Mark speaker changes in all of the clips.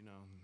Speaker 1: know.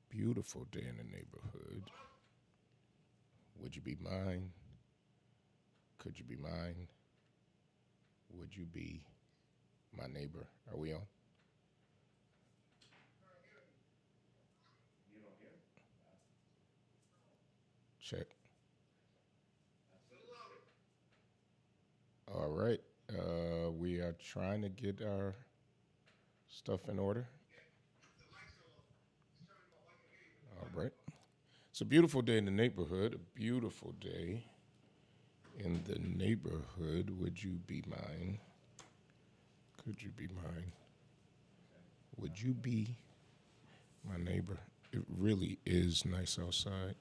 Speaker 2: Beautiful day in the neighborhood. Would you be mine? Could you be mine? Would you be my neighbor? Are we on? Check. All right. We are trying to get our stuff in order. All right. It's a beautiful day in the neighborhood. A beautiful day in the neighborhood. Would you be mine? Could you be mine? Would you be my neighbor? It really is nice outside.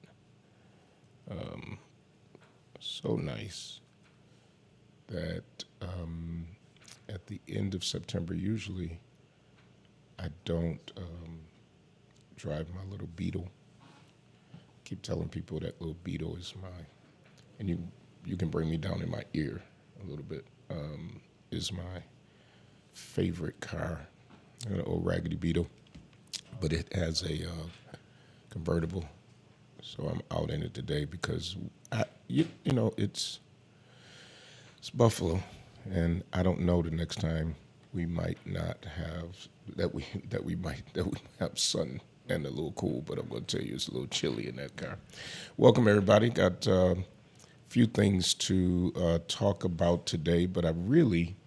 Speaker 2: So nice that at the end of September, usually I don't drive my little Beetle. Keep telling people that little Beetle is and you can bring me down in my ear a little bit, is my favorite car, an old raggedy Beetle, but it has a convertible. So I'm out in it today because it's Buffalo, and I don't know the next time we might not have that we have sun and a little cool, but I'm going to tell you it's a little chilly in that car. Welcome everybody. Got a few things to talk about today, but I really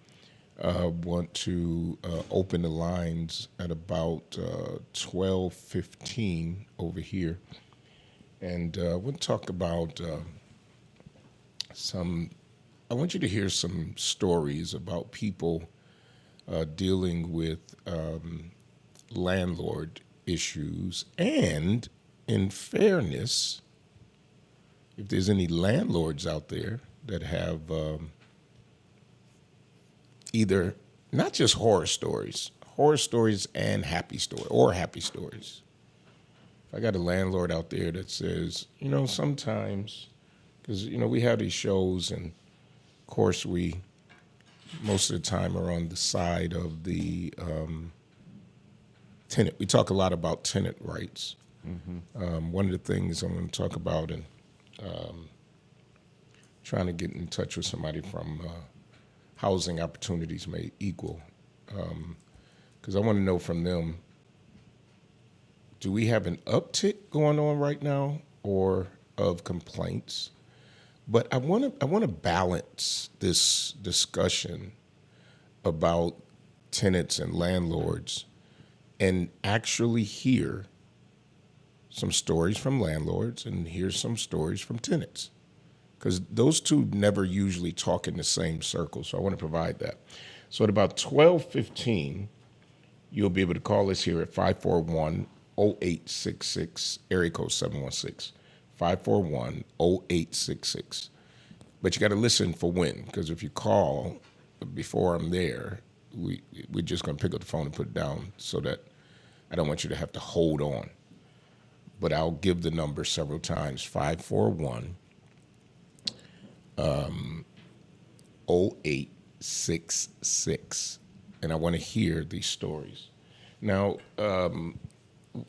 Speaker 2: want to open the lines at about 12:15 over here, and we'll talk about some. I want you to hear some stories about people dealing with landlord issues, and in fairness, if there's any landlords out there that have either not just horror stories and happy stories. If I got a landlord out there that says, sometimes, because we have these shows, and of course we most of the time are on the side of the tenant. We talk a lot about tenant rights. One of the things I'm going to talk about, and trying to get in touch with somebody from Housing Opportunities Made Equal, because I want to know from them, do we have an uptick going on right now or of complaints? But I want to balance this discussion about tenants and landlords and actually hear some stories from landlords and hear some stories from tenants, because those two never usually talk in the same circle. So I want to provide that. So at about 12:15, you'll be able to call us here at 541-0866, area code 716. 541-0866. But you got to listen for when, because if you call before I'm there, we're just going to pick up the phone and put it down, so that I don't want you to have to hold on. But I'll give the number several times, 541-0866. And I want to hear these stories. Now,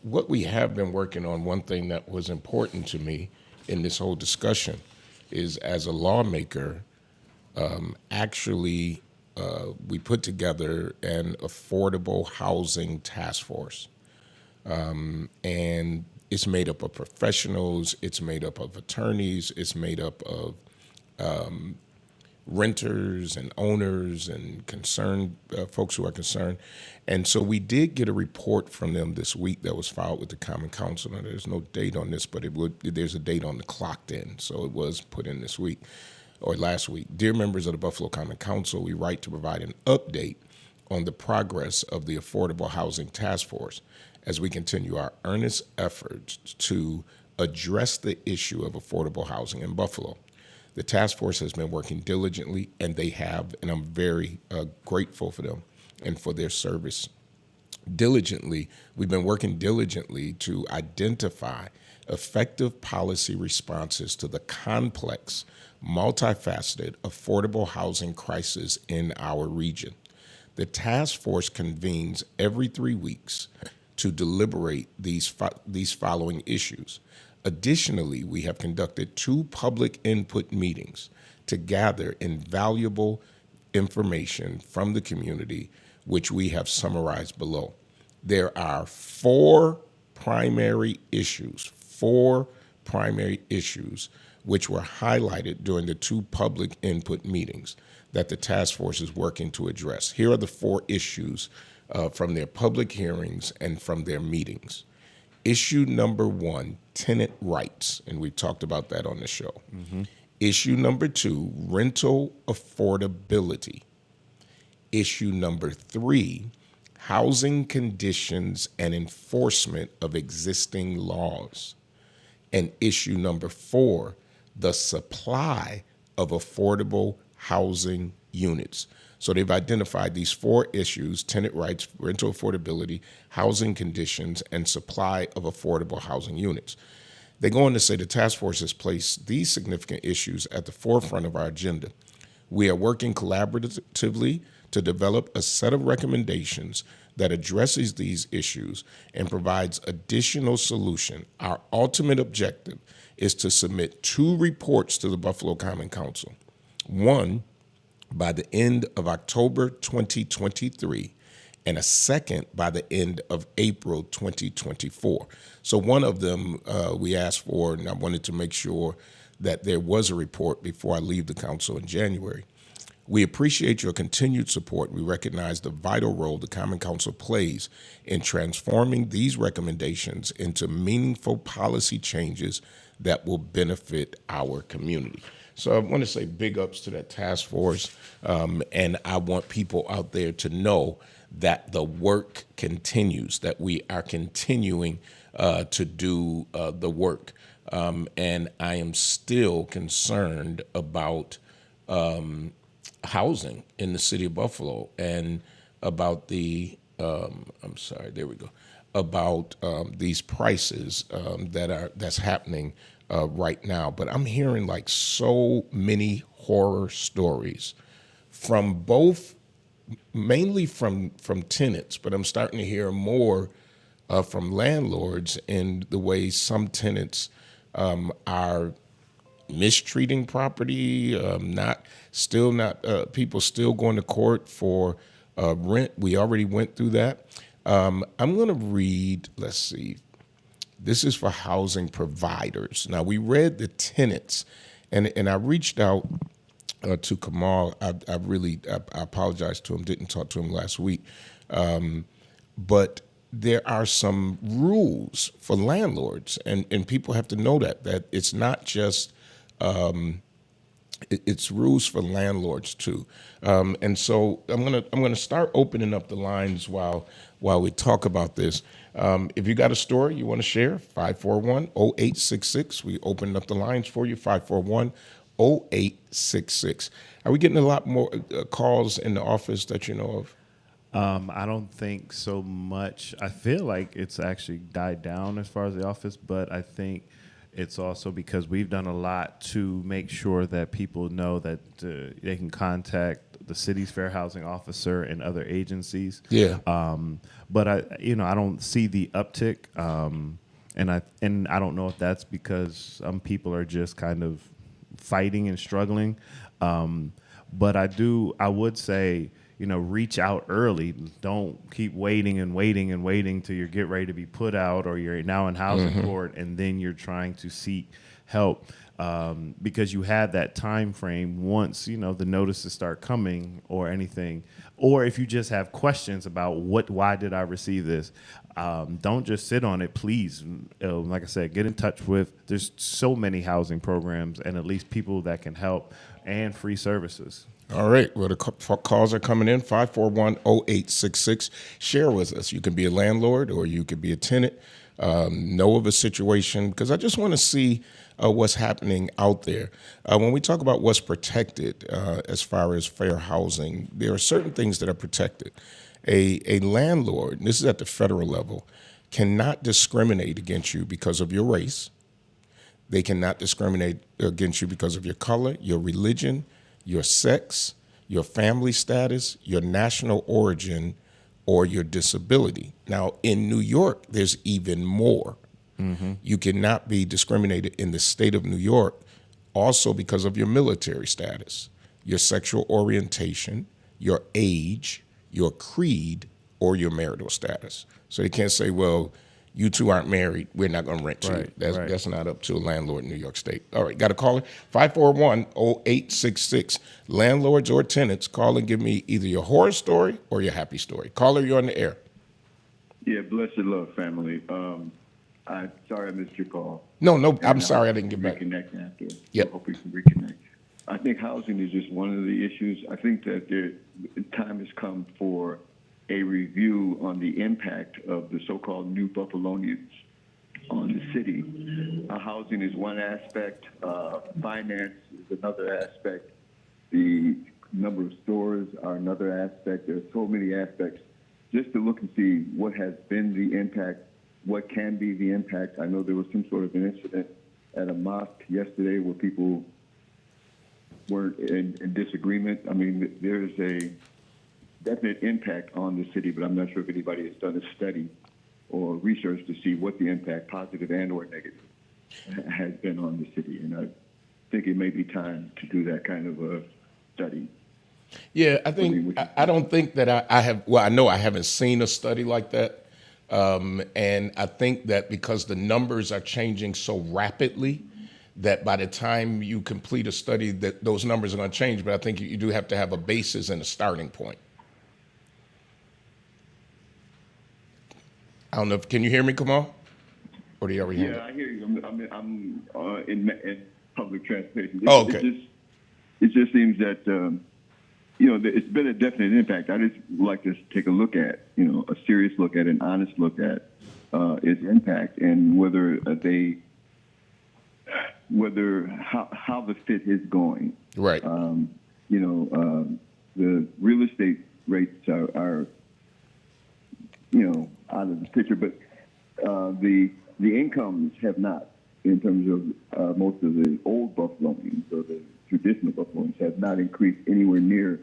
Speaker 2: what we have been working on, one thing that was important to me in this whole discussion is, as a lawmaker, we put together an affordable housing task force. And it's made up of professionals, it's made up of attorneys, it's made up of renters and owners and concerned folks who are concerned. And so we did get a report from them this week that was filed with the Common Council. Now, there's no date on this, but there's a date on the clock then, so it was put in this week or last week. Dear members of the Buffalo Common Council, we write to provide an update on the progress of the Affordable Housing Task Force as we continue our earnest efforts to address the issue of affordable housing in Buffalo. The task force has been working diligently, and I'm very grateful for them and for their service. We've been working diligently to identify effective policy responses to the complex, multifaceted, affordable housing crisis in our region. The task force convenes every 3 weeks to deliberate these following issues. Additionally, we have conducted 2 public input meetings to gather invaluable information from the community, which we have summarized below. There are 4 primary issues which were highlighted during the 2 public input meetings that the task force is working to address. Here are the 4 issues from their public hearings and from their meetings. Issue number 1, tenant rights, and we talked about that on the show. Issue number 2, rental affordability. Issue number 3, housing conditions and enforcement of existing laws. And issue number 4, the supply of affordable housing units. So they've identified these 4 issues: tenant rights, rental affordability, housing conditions, and supply of affordable housing units. They go on to say the task force has placed these significant issues at the forefront of our agenda. We are working collaboratively to develop a set of recommendations that addresses these issues and provides additional solution. Our ultimate objective is to submit 2 reports to the Buffalo Common Council. One by the end of October 2023, and a second by the end of April 2024. So one of them we asked for, and I wanted to make sure that there was a report before I leave the council in January. We appreciate your continued support. We recognize the vital role the Common Council plays in transforming these recommendations into meaningful policy changes that will benefit our community. So I want to say big ups to that task force, and I want people out there to know that the work continues, that we are continuing to do the work. And I am still concerned about housing in the city of Buffalo and about the, about these prices that's happening right now. But I'm hearing like so many horror stories from both, mainly from tenants, but I'm starting to hear more from landlords in the way some tenants are mistreating property, people still going to court for rent. We already went through that. I'm going to read, let's see. This is for housing providers. Now, we read the tenants, and I reached out to Kamal. I apologize to him, didn't talk to him last week. But there are some rules for landlords, and people have to know that it's not just, it's rules for landlords too. And so I'm gonna start opening up the lines while we talk about this. If you got a story you want to share, 541-0866. We opened up the lines for you, 541-0866. Are we getting a lot more calls in the office that you know of?
Speaker 1: I don't think so much. I feel like it's actually died down as far as the office, but I think it's also because we've done a lot to make sure that people know that they can contact the city's fair housing officer and other agencies.
Speaker 2: Yeah.
Speaker 1: But I don't see the uptick, and I don't know if that's because some people are just kind of fighting and struggling. But I would say, reach out early. Don't keep waiting till you get ready to be put out, or you're now in housing court, and then you're trying to seek help. Because you have that time frame once, the notices start coming or anything. Or if you just have questions about why did I receive this? Don't just sit on it, please. Like I said, get in touch there's so many housing programs and at least people that can help and free services.
Speaker 2: All right. Well, the calls are coming in, 541-0866. Share with us. You can be a landlord or you could be a tenant. Know of a situation, because I just want to see what's happening out there. When we talk about what's protected as far as fair housing, there are certain things that are protected. A landlord, and this is at the federal level, cannot discriminate against you because of your race. They cannot discriminate against you because of your color, your religion, your sex, your family status, your national origin, or your disability. Now, in New York, there's even more. Mm-hmm. You cannot be discriminated in the state of New York also because of your military status, your sexual orientation, your age, your creed, or your marital status. So they can't say, well, you two aren't married, we're not going to rent to you. That's not up to a landlord in New York State. All right, got a caller? 541-0866. Landlords or tenants, call and give me either your horror story or your happy story. Caller, you're on the air.
Speaker 3: Yeah, blessed love, family. I'm sorry I missed your call.
Speaker 2: No, I'm sorry I didn't get back.
Speaker 3: Reconnect after.
Speaker 2: Yep.
Speaker 3: So hope we can reconnect. I think housing is just one of the issues. I think that time has come for a review on the impact of the so-called New Buffalonians on the city. Housing is one aspect, finance is another aspect, the number of stores are another aspect. There are so many aspects. Just to look and see what has been the impact, what can be the impact. I know there was some sort of an incident at a mosque yesterday where people were in disagreement. I mean, there's a definite impact on the city, but I'm not sure if anybody has done a study or research to see what the impact, positive and or negative, has been on the city. And I think it may be time to do that kind of a study.
Speaker 2: Yeah, I think I don't think that I have. Well, I know I haven't seen a study like that, and I think that because the numbers are changing so rapidly, that by the time you complete a study, that those numbers are going to change. But I think you do have to have a basis and a starting point. I don't know. Can you hear me, Kamal? Or do you already hear me?
Speaker 3: Yeah, I hear you. I'm in public transportation.
Speaker 2: Oh, okay.
Speaker 3: It just seems that. It's been a definite impact. I just like to take a look at, a serious look at, an honest look at its impact and how the fit is going.
Speaker 2: Right.
Speaker 3: The real estate rates are out of the picture, but the incomes have not, in terms of most of the old Buffalonians or the traditional Buffalonians have not increased anywhere near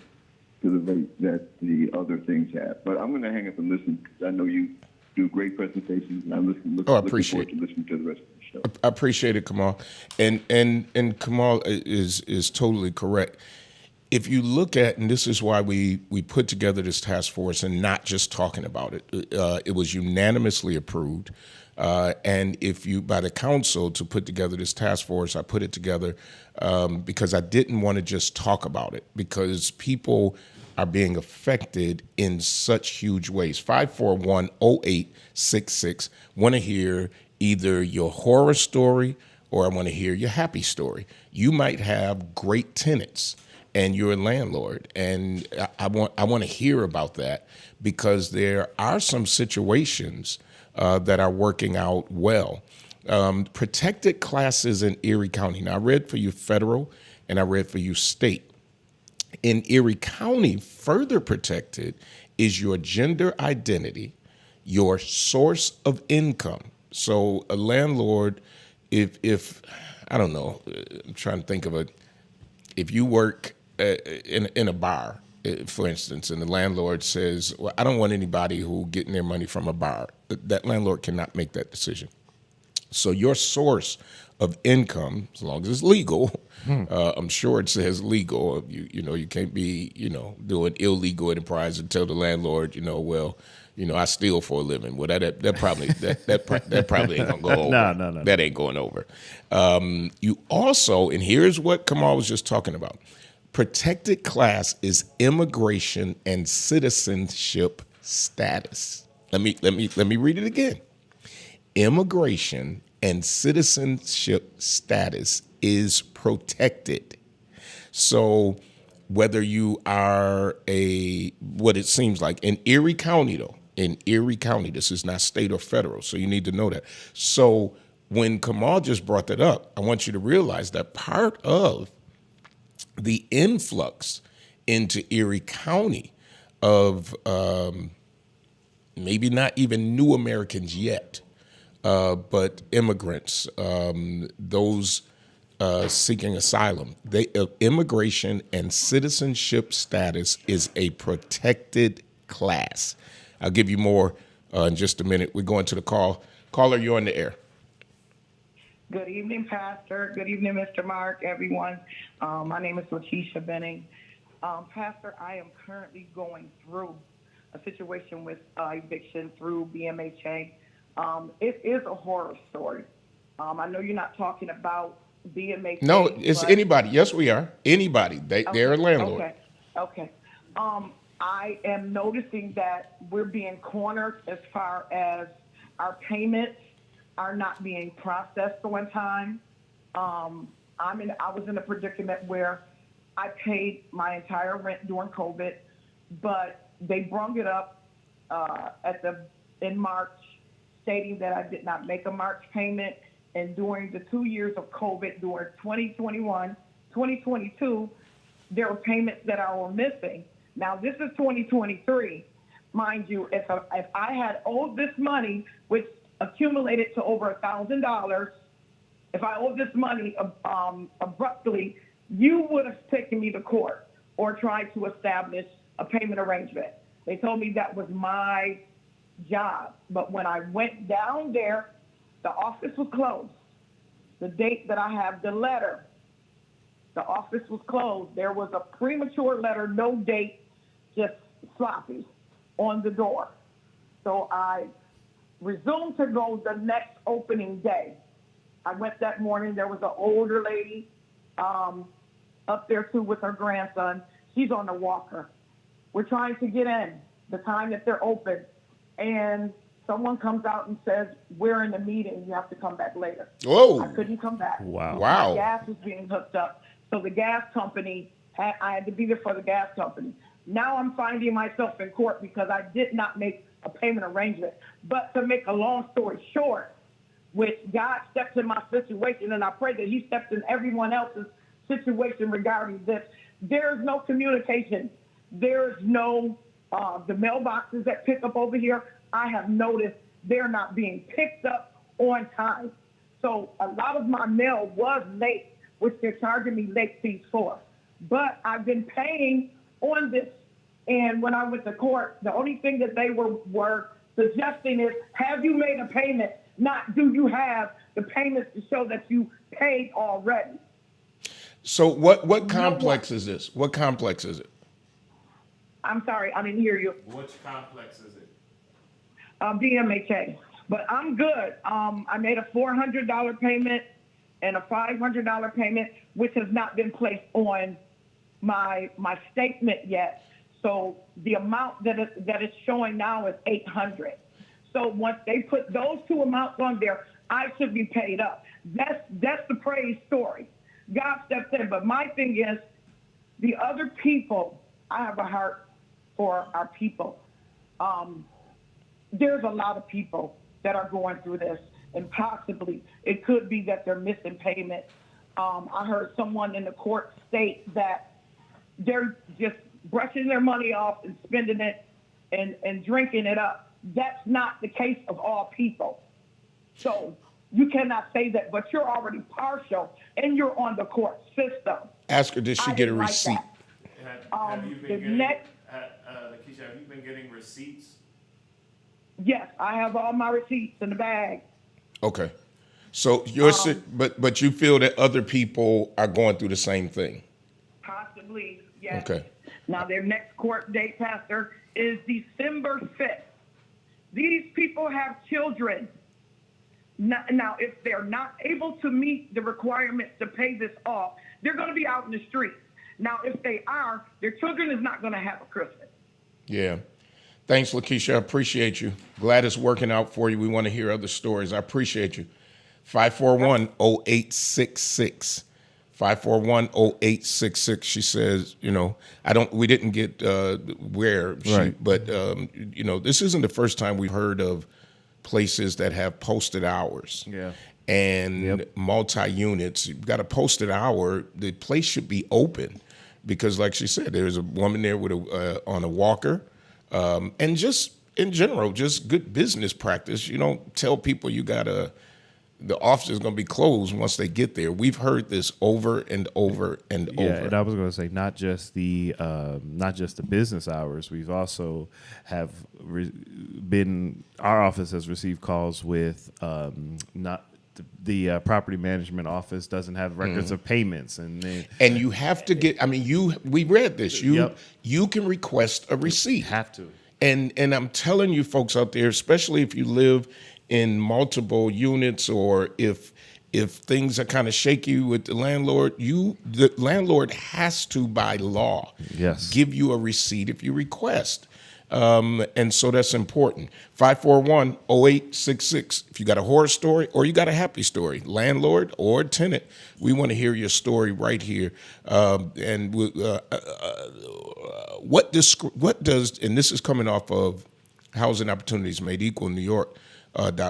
Speaker 3: to the rate that the other things have. But I'm going to hang up and listen because I know you do great presentations, and I'm looking forward to listening to the rest of the show.
Speaker 2: I appreciate it, Kamal, and Kamal is totally correct. If you look at, and this is why we put together this task force and not just talking about it, it was unanimously approved. And by the council to put together this task force, I put it together because I didn't want to just talk about it because people are being affected in such huge ways. 541-0866, want to hear either your horror story or I want to hear your happy story. You might have great tenants and you're a landlord, and I want to hear about that because there are some situations that are working out well. Protected classes in Erie County. Now, I read for you federal and I read for you state. In Erie County, further protected is your gender identity, your source of income. So a landlord, if I don't know, I'm trying to think of if you work in a bar, for instance, and the landlord says, well, I don't want anybody who getting their money from a bar. That landlord cannot make that decision. So your source of income, as long as it's legal, I'm sure it says legal. You can't be, doing illegal enterprise and tell the landlord, I steal for a living. Well, that probably ain't gonna go over.
Speaker 1: No.
Speaker 2: That ain't going over. You also, and here's what Kamal was just talking about. Protected class is immigration and citizenship status. Let me read it again. Immigration and citizenship status is protected. So whether you are what it seems like in Erie County, though, this is not state or federal, so you need to know that. So when Kamal just brought that up, I want you to realize that part of the influx into Erie County of maybe not even new Americans yet, but immigrants, those seeking asylum, immigration and citizenship status is a protected class. I'll give you more in just a minute. We're going to the call. Caller, you're on the air.
Speaker 4: Good evening, Pastor. Good evening, Mr. Mark, everyone. My name is Lakeisha Benning. Pastor, I am currently going through a situation with eviction through BMHA. It is a horror story. I know you're not talking about BMHA.
Speaker 2: No, it's anybody. Yes, we are. Anybody. They're a landlord.
Speaker 4: Okay. I am noticing that we're being cornered as far as our payments are not being processed on time. I was in a predicament where I paid my entire rent during COVID, but they brung it up in March, stating that I did not make a March payment. And during the 2 years of COVID, during 2021, 2022, there were payments that I were missing. Now, this is 2023. Mind you, if I had owed this money, which accumulated to over $1,000, if I owed this money abruptly, you would have taken me to court or tried to establish a payment arrangement. They told me that was my job. But when I went down there, the office was closed. The date that I have the letter, the office was closed. There was a premature letter, no date, just sloppy on the door. So I resumed to go the next opening day. I went that morning. There was an older lady up there too with her grandson. She's on the walker. We're trying to get in the time that they're open, and someone comes out and says, "We're in a meeting. You have to come back later."
Speaker 2: Whoa.
Speaker 4: I couldn't come back.
Speaker 1: Wow.
Speaker 2: Wow.
Speaker 4: My gas was being hooked up, so the gas company I had to be there for the gas company. Now I'm finding myself in court because I did not make a payment arrangement. But to make a long story short, which God steps in my situation, and I pray that He steps in everyone else's situation regarding this. There's no communication. There's no the mailboxes that pick up over here. I have noticed they're not being picked up on time. So a lot of my mail was late, which they're charging me late fees for. But I've been paying on this. And when I went to court, the only thing that they were suggesting is, have you made a payment? Not do you have the payments to show that you paid already.
Speaker 2: So what complex is this? What complex is it?
Speaker 4: I'm sorry, I didn't hear you.
Speaker 1: Which complex is it?
Speaker 4: BMHA. But I'm good. I made a $400 payment and a $500 payment, which has not been placed on my statement yet. So the amount that it's showing now is $800. So once they put those two amounts on there, I should be paid up. That's the praise story. God steps in. But my thing is, the other people, I have a heart for our people. There's a lot of people that are going through this, and possibly it could be that they're missing payment. I heard someone in the court state that they're just brushing their money off and spending it and drinking it up. That's not the case of all people. So you cannot say that, but you're already partial and you're on the court system.
Speaker 2: Ask her, did she
Speaker 4: I
Speaker 2: get a
Speaker 4: didn't like
Speaker 2: receipt?
Speaker 4: that.
Speaker 1: Have you
Speaker 4: the
Speaker 1: been getting,
Speaker 4: next-
Speaker 1: Lakeisha, have you been getting receipts?
Speaker 4: Yes, I have all my receipts in the bag.
Speaker 2: Okay. So but you feel that other people are going through the same thing?
Speaker 4: Possibly, yes.
Speaker 2: Okay.
Speaker 4: Now, their next court date, Pastor, is December 5th. These people have children. Now, if they're not able to meet the requirements to pay this off, they're going to be out in the streets. Now, if they are, their children is not going to have a Christmas.
Speaker 2: Yeah. Thanks, Lakeisha. I appreciate you. Glad it's working out for you. We want to hear other stories. I appreciate you. 541-0866. 541-0866. She says, we didn't get where,
Speaker 1: Right.
Speaker 2: but, this isn't the first time we've heard of places that have posted hours.
Speaker 1: Yeah.
Speaker 2: And multi-units. You've got a posted hour. The place should be open because, like she said, there's a woman there with on a walker. And just in general, just good business practice. You don't tell people the office is going to be closed once they get there. We've heard this over and over and over.
Speaker 1: Yeah, and I was going to say not just the business hours. We've also our office has received calls with not the property management office doesn't have records of payments, and
Speaker 2: you have to get. We read this. You can request a receipt.
Speaker 1: have to.
Speaker 2: And I'm telling you, folks out there, especially if you live in multiple units or if things are kind of shaky with the landlord, the landlord has to, by law, give you a receipt if you request. And so that's important. 541-0866. If you got a horror story or you got a happy story, landlord or tenant, we want to hear your story right here. What does, and this is coming off of Housing Opportunities Made Equal New York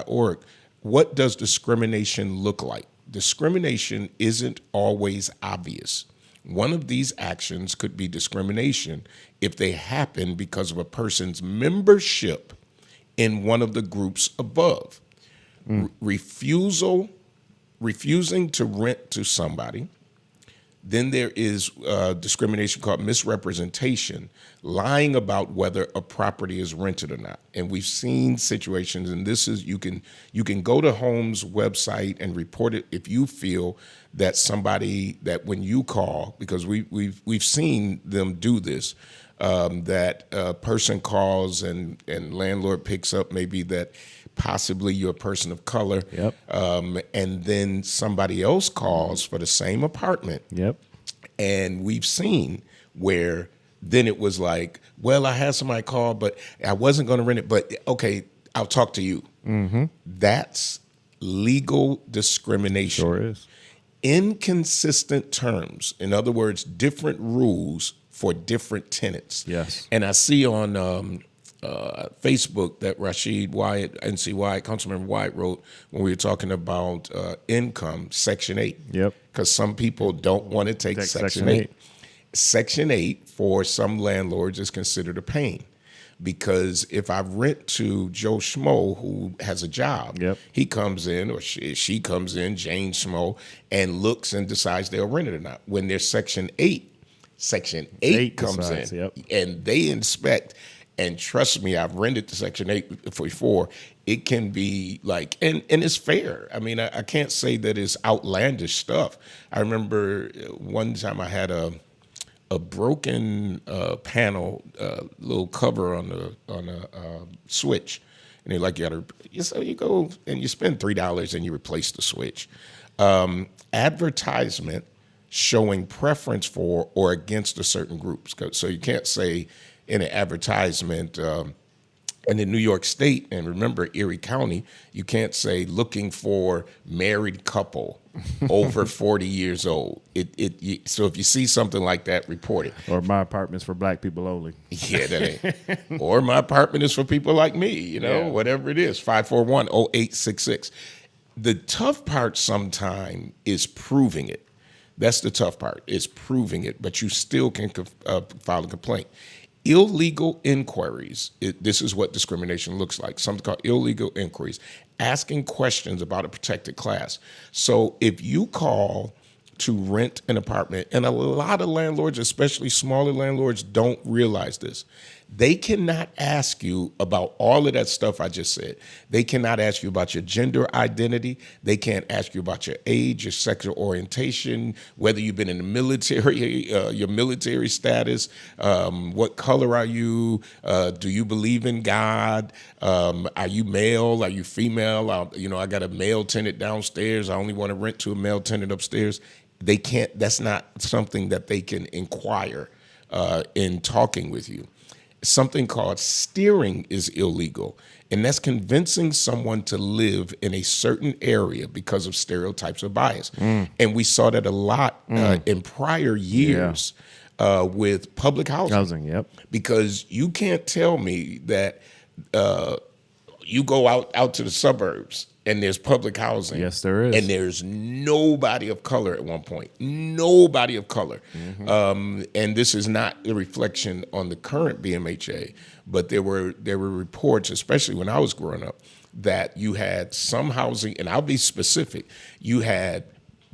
Speaker 2: .org. What does discrimination look like? Discrimination isn't always obvious. One of these actions could be discrimination if they happen because of a person's membership in one of the groups above. Refusing to rent to somebody. Then there is discrimination called misrepresentation, lying about whether a property is rented or not. And we've seen situations, and this is you can go to Home's website and report it if you feel that somebody that when you call, because we've seen them do this, that a person calls and landlord picks up maybe that possibly you're a person of color.
Speaker 1: Yep.
Speaker 2: And then somebody else calls for the same apartment.
Speaker 1: Yep.
Speaker 2: And we've seen where then it was like, well, I had somebody call, but I wasn't going to rent it. But okay, I'll talk to you. Mm-hmm. That's legal discrimination.
Speaker 1: Sure is.
Speaker 2: Inconsistent terms. In other words, different rules for different tenants.
Speaker 1: Yes.
Speaker 2: And I see on Facebook that Rashid Wyatt, NC Wyatt, Councilmember Wyatt wrote when we were talking about income, Section 8.
Speaker 1: Yep.
Speaker 2: Because some people don't want to take Section 8. Section 8 for some landlords is considered a pain. Because if I rent to Joe Schmo, who has a job,
Speaker 1: yep,
Speaker 2: he comes in, or she comes in, Jane Schmo, and looks and decides they'll rent it or not. When there's Section 8 comes
Speaker 1: decides,
Speaker 2: in,
Speaker 1: yep,
Speaker 2: and they inspect. And trust me, I've rented to Section 8 before. It can be like, and it's fair. I mean, I can't say that it's outlandish stuff. I remember one time I had a broken panel, little cover on a switch, and they're like, so you go and you spend $3 and you replace the switch. Advertisement showing preference for or against a certain group. So you can't say in an advertisement, and in New York State, and remember Erie County, you can't say looking for married couple over 40 years old. So if you see something like that, report it.
Speaker 1: Or my apartment's for black people only.
Speaker 2: Yeah, that ain't. Or my apartment is for people like me, whatever it is, 541-0866. The tough part sometimes is proving it. That's the tough part, is proving it, but you still can file a complaint. Illegal inquiries, this is what discrimination looks like, something called illegal inquiries, asking questions about a protected class. So if you call to rent an apartment, and a lot of landlords, especially smaller landlords, don't realize this, they cannot ask you about all of that stuff I just said. They cannot ask you about your gender identity. They can't ask you about your age, your sexual orientation, whether you've been in the military, your military status, what color are you, do you believe in God, are you male, are you female, I got a male tenant downstairs, I only want to rent to a male tenant upstairs. They can't, that's not something that they can inquire in talking with you. Something called steering is illegal, and that's convincing someone to live in a certain area because of stereotypes or bias. And we saw that a lot in prior years with public housing.
Speaker 1: Yep.
Speaker 2: Because you can't tell me that you go out to the suburbs and there's public housing.
Speaker 1: Yes, there is.
Speaker 2: And there's nobody of color at one point. Nobody of color. Mm-hmm. And this is not a reflection on the current BMHA, but there were reports, especially when I was growing up, that you had some housing, and I'll be specific, you had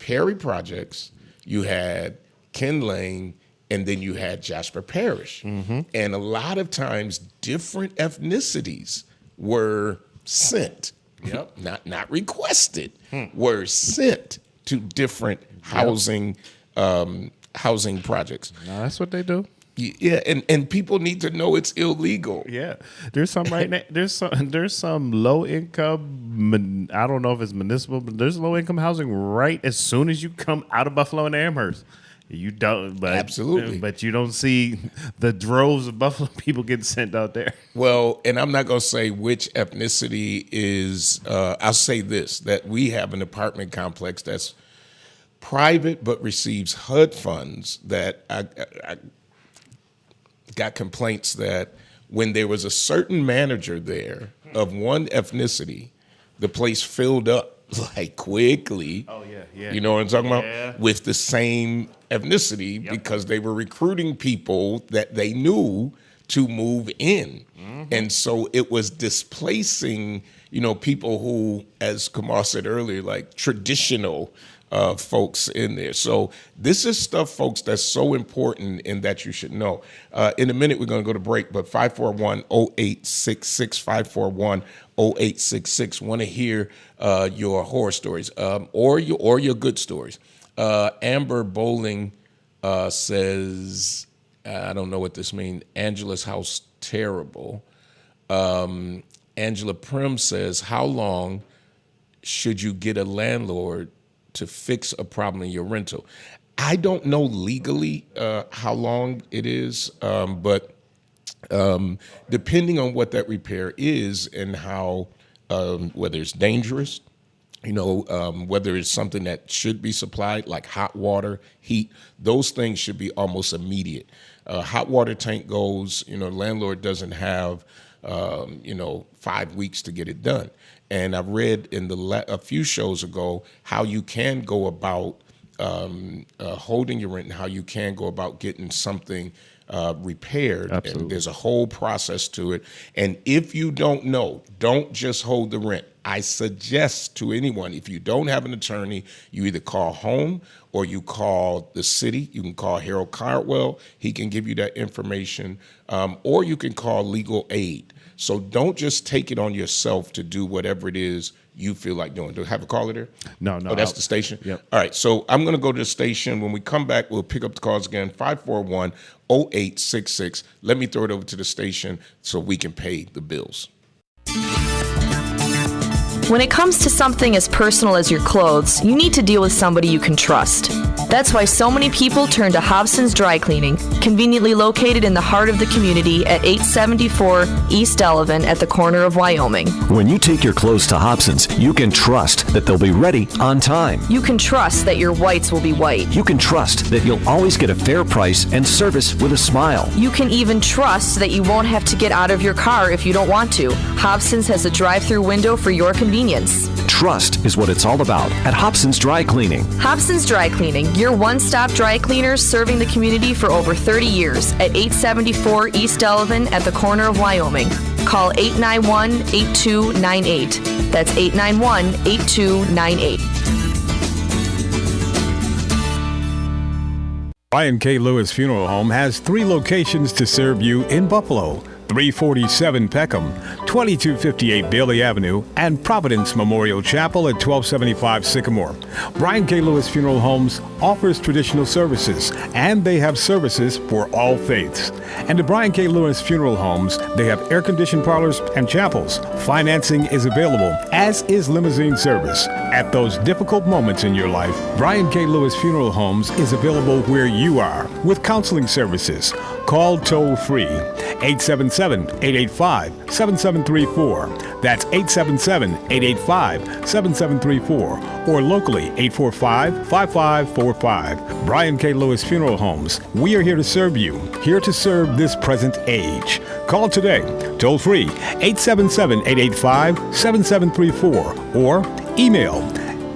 Speaker 2: Perry Projects, you had Ken Lane, and then you had Jasper Parish. Mm-hmm. And a lot of times different ethnicities were sent. Yep. Not requested, were sent to different housing projects.
Speaker 1: No, that's what they do.
Speaker 2: Yeah, and people need to know it's illegal.
Speaker 1: Yeah, there's some right now. There's some low income. I don't know if it's municipal, but there's low income housing right as soon as you come out of Buffalo and Amherst. You don't, but
Speaker 2: absolutely,
Speaker 1: but you don't see the droves of Buffalo people getting sent out there.
Speaker 2: Well, and I'm not going to say which ethnicity is. I'll say this: that we have an apartment complex that's private but receives HUD funds. That I got complaints that when there was a certain manager there of one ethnicity, the place filled up like quickly.
Speaker 1: Oh, yeah.
Speaker 2: You know what I'm talking
Speaker 1: Yeah.
Speaker 2: about? With the same ethnicity, because they were recruiting people that they knew to move in. And so it was displacing, people who, as Kamar said earlier, like traditional folks in there. So this is stuff, folks, that's so important and that you should know. In a minute, we're going to go to break, but 541-0866, 541-0866. Want to hear your horror stories or your good stories. Amber Bowling says, I don't know what this means, Angela's house terrible. Angela Prim says, how long should you get a landlord to fix a problem in your rental? I don't know legally how long it is, but depending on what that repair is and how, whether it's dangerous, whether it's something that should be supplied, like hot water, heat, those things should be almost immediate. Hot water tank goes, the landlord doesn't have, 5 weeks to get it done. And I read in a few shows ago how you can go about holding your rent and how you can go about getting something repaired.
Speaker 1: Absolutely.
Speaker 2: And there's a whole process to it. And if you don't know, don't just hold the rent. I suggest to anyone, if you don't have an attorney, you either call home or you call the city. You can call Harold Cardwell. He can give you that information. Or you can call legal aid. So don't just take it on yourself to do whatever it is you feel like doing. Do you have a caller there?
Speaker 1: No.
Speaker 2: Oh, that's the station?
Speaker 1: Yep.
Speaker 2: All right, so I'm going to go to the station. When we come back, we'll pick up the calls again, 541-0866. Let me throw it over to the station so we can pay the bills.
Speaker 5: When it comes to something as personal as your clothes, you need to deal with somebody you can trust. That's why so many people turn to Hobson's Dry Cleaning, conveniently located in the heart of the community at 874 East Delavan at the corner of Wyoming.
Speaker 6: When you take your clothes to Hobson's, you can trust that they'll be ready on time.
Speaker 5: You can trust that your whites will be white.
Speaker 6: You can trust that you'll always get a fair price and service with a smile.
Speaker 5: You can even trust that you won't have to get out of your car if you don't want to. Hobson's has a drive-through window for your convenience.
Speaker 6: Trust is what it's all about at Hobson's Dry Cleaning.
Speaker 5: Hobson's Dry Cleaning, your one-stop dry cleaners serving the community for over 30 years at 874 East Delavan at the corner of Wyoming. Call 891-8298. That's 891-8298.
Speaker 7: Brian K. Lewis Funeral Home has 3 locations to serve you in Buffalo. 347 Peckham, 2258 Bailey Avenue, and Providence Memorial Chapel at 1275 Sycamore. Brian K. Lewis Funeral Homes offers traditional services, and they have services for all faiths. And at Brian K. Lewis Funeral Homes, they have air-conditioned parlors and chapels. Financing is available, as is limousine service. At those difficult moments in your life, Brian K. Lewis Funeral Homes is available where you are with counseling services. Call toll-free 877-885-7734. That's 877-885-7734. Or locally, 845-5545. Brian K. Lewis Funeral Homes. We are here to serve you, here to serve this present age. Call today, toll-free, 877-885-7734. Or email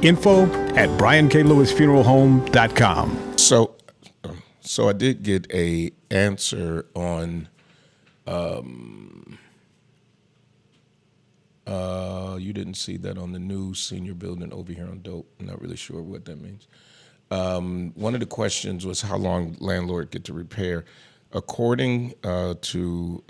Speaker 7: info@brianklewisfuneralhome.com.
Speaker 2: So I did get a answer on you didn't see that on the new senior building over here on Dope. I'm not really sure what that means. One of the questions was how long landlord get to repair. According to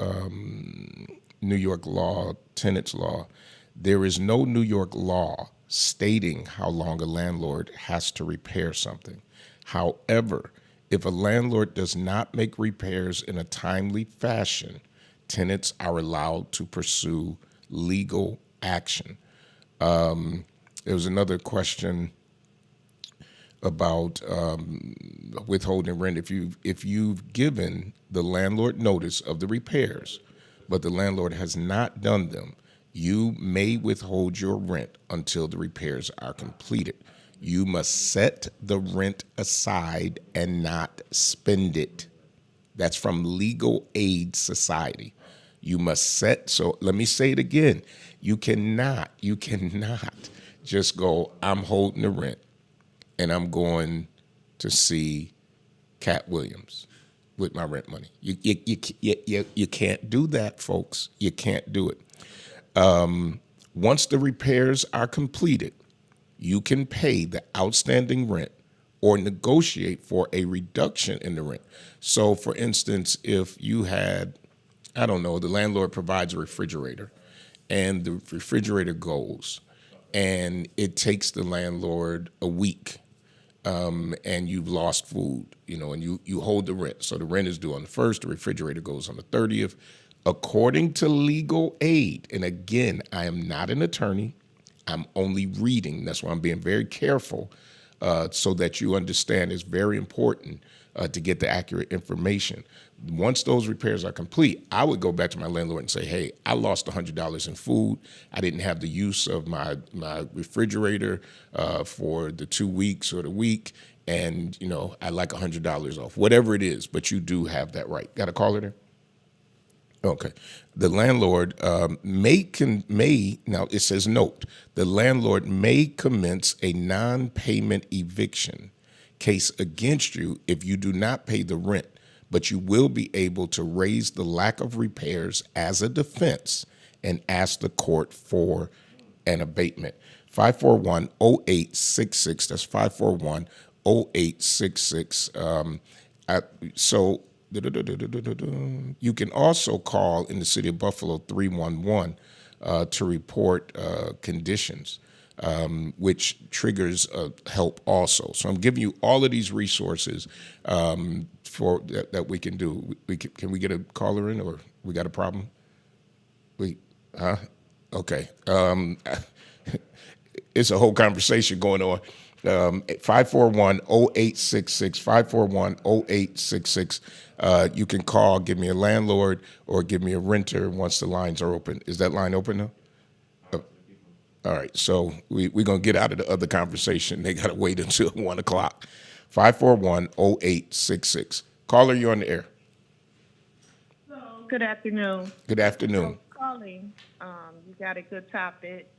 Speaker 2: New York law, tenants law, there is no New York law stating how long a landlord has to repair something. However, if a landlord does not make repairs in a timely fashion, tenants are allowed to pursue legal action. There was another question about withholding rent. If you've given the landlord notice of the repairs, but the landlord has not done them, you may withhold your rent until the repairs are completed. You must set the rent aside and not spend it. That's from Legal Aid Society. You must set, so let me say it again. You cannot just go, I'm holding the rent and I'm going to see Cat Williams with my rent money. You can't do that, folks. You can't do it. Once the repairs are completed, you can pay the outstanding rent or negotiate for a reduction in the rent. So, for instance, if you had, I don't know, the landlord provides a refrigerator and the refrigerator goes and it takes the landlord a week and you've lost food, and you hold the rent. So the rent is due on the 1st, the refrigerator goes on the 30th. According to legal aid, and again, I am not an attorney, I'm only reading. That's why I'm being very careful so that you understand it's very important to get the accurate information. Once those repairs are complete, I would go back to my landlord and say, hey, I lost $100 in food. I didn't have the use of my refrigerator for the 2 weeks or the week. And, I'd like $100 off, whatever it is. But you do have that right. Got a caller there? Okay. The landlord now it says note, the landlord may commence a non-payment eviction case against you if you do not pay the rent, but you will be able to raise the lack of repairs as a defense and ask the court for an abatement. 541-0866. That's 541-0866. So you can also call in the city of Buffalo 311 to report conditions, which triggers help also. So I'm giving you all of these resources for that we can do. Can we get a caller in, or we got a problem? Okay. It's a whole conversation going on. 541-0866, 541-0866. You can call, give me a landlord or give me a renter once the lines are open. Is that line open now? All right, so we're going to get out of the other conversation. They got to wait until 1 o'clock. 541-0866. Caller, you're on the air.
Speaker 8: Good afternoon.
Speaker 2: Good afternoon.
Speaker 8: Calling, you got a good topic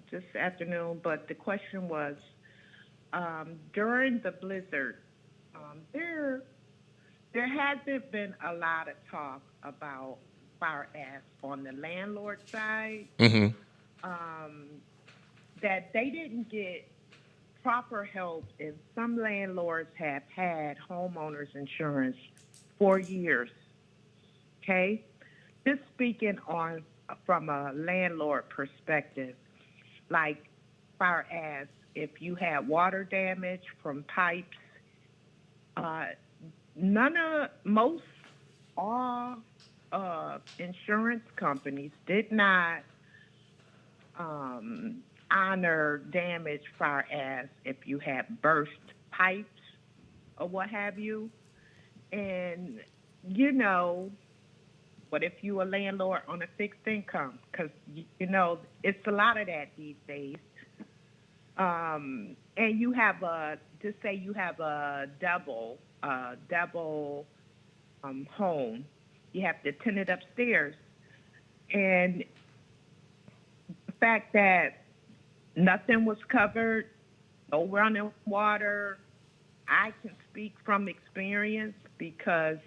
Speaker 8: this afternoon, but the question was, during the blizzard, there hasn't been a lot of talk about fire ants on the landlord side.
Speaker 2: Mm-hmm.
Speaker 8: That they didn't get proper help, and some landlords have had homeowners insurance for years. Okay, just speaking on from a landlord perspective, like fire ants, if you had water damage from pipes, all insurance companies did not honor damage fire ants if you had burst pipes or what have you. And, what if you a landlord on a fixed income? Because, it's a lot of that these days. And you have just say you have a double home. You have to tenant it upstairs. And the fact that nothing was covered, no running water, I can speak from experience because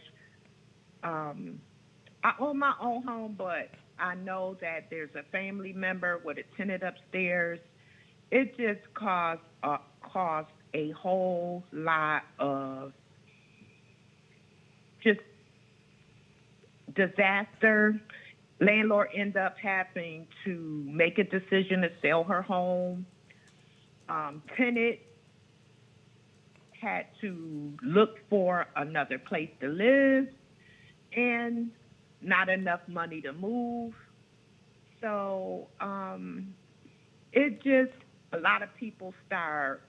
Speaker 8: I own my own home, but I know that there's a family member with a tenant upstairs. It just caused a whole lot of just disaster. Landlord ended up having to make a decision to sell her home. Tenant had to look for another place to live and not enough money to move. So it just, a lot of people start,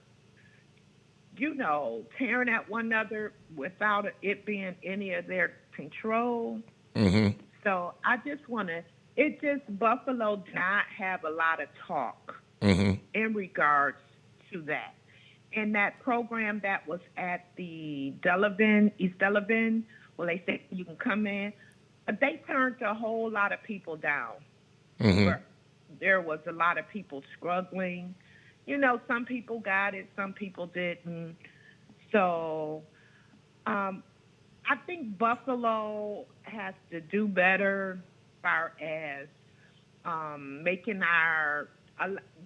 Speaker 8: tearing at one another without it being any of their control.
Speaker 2: Mm-hmm.
Speaker 8: So I just Buffalo did not have a lot of talk
Speaker 2: Mm-hmm.
Speaker 8: in regards to that. And that program that was at the East Delavan, well, they said you can come in. they turned a whole lot of people down. There was a lot of people struggling. You know, some people got it, some people didn't. So I think Buffalo has to do better as far as making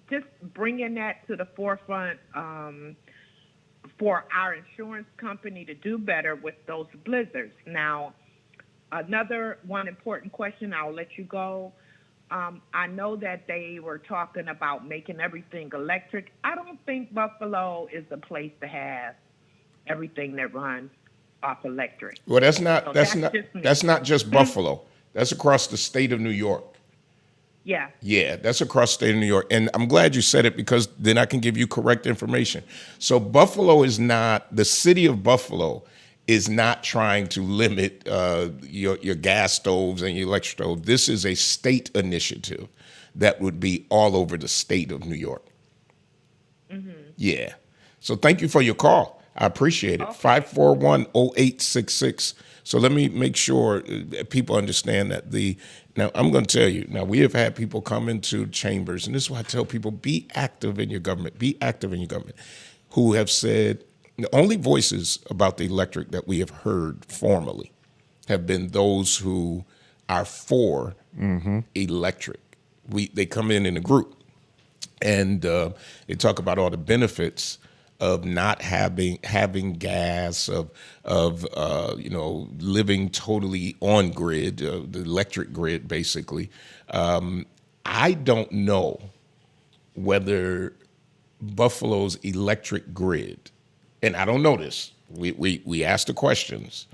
Speaker 8: just bringing that to the forefront for our insurance company to do better with those blizzards. Now, another one important question, I'll let you go. I know that they were talking about making everything electric. I don't think Buffalo is the place to have everything that runs off electric.
Speaker 2: Well,
Speaker 8: So just me.
Speaker 2: that's not just Buffalo. That's across the state of New York.
Speaker 8: Yeah.
Speaker 2: Yeah, that's across the state of New York. And I'm glad you said it because then I can give you correct information. So Buffalo is not, the city of Buffalo is not trying to limit your gas stoves and your electric stove. This is a state initiative that would be all over the state of New York. Yeah. So thank you for your call. I appreciate it. 541-0866. So let me make sure people understand that now I'm going to tell you, now we have had people come into chambers, and this is why I tell people, be active in your government, who have said, the only voices about the electric that we have heard formally have been those who are for electric. They come in a group, and they talk about all the benefits of not having gas, of living totally on grid, the electric grid, basically. I don't know whether Buffalo's electric grid, and I don't know this, we asked the questions,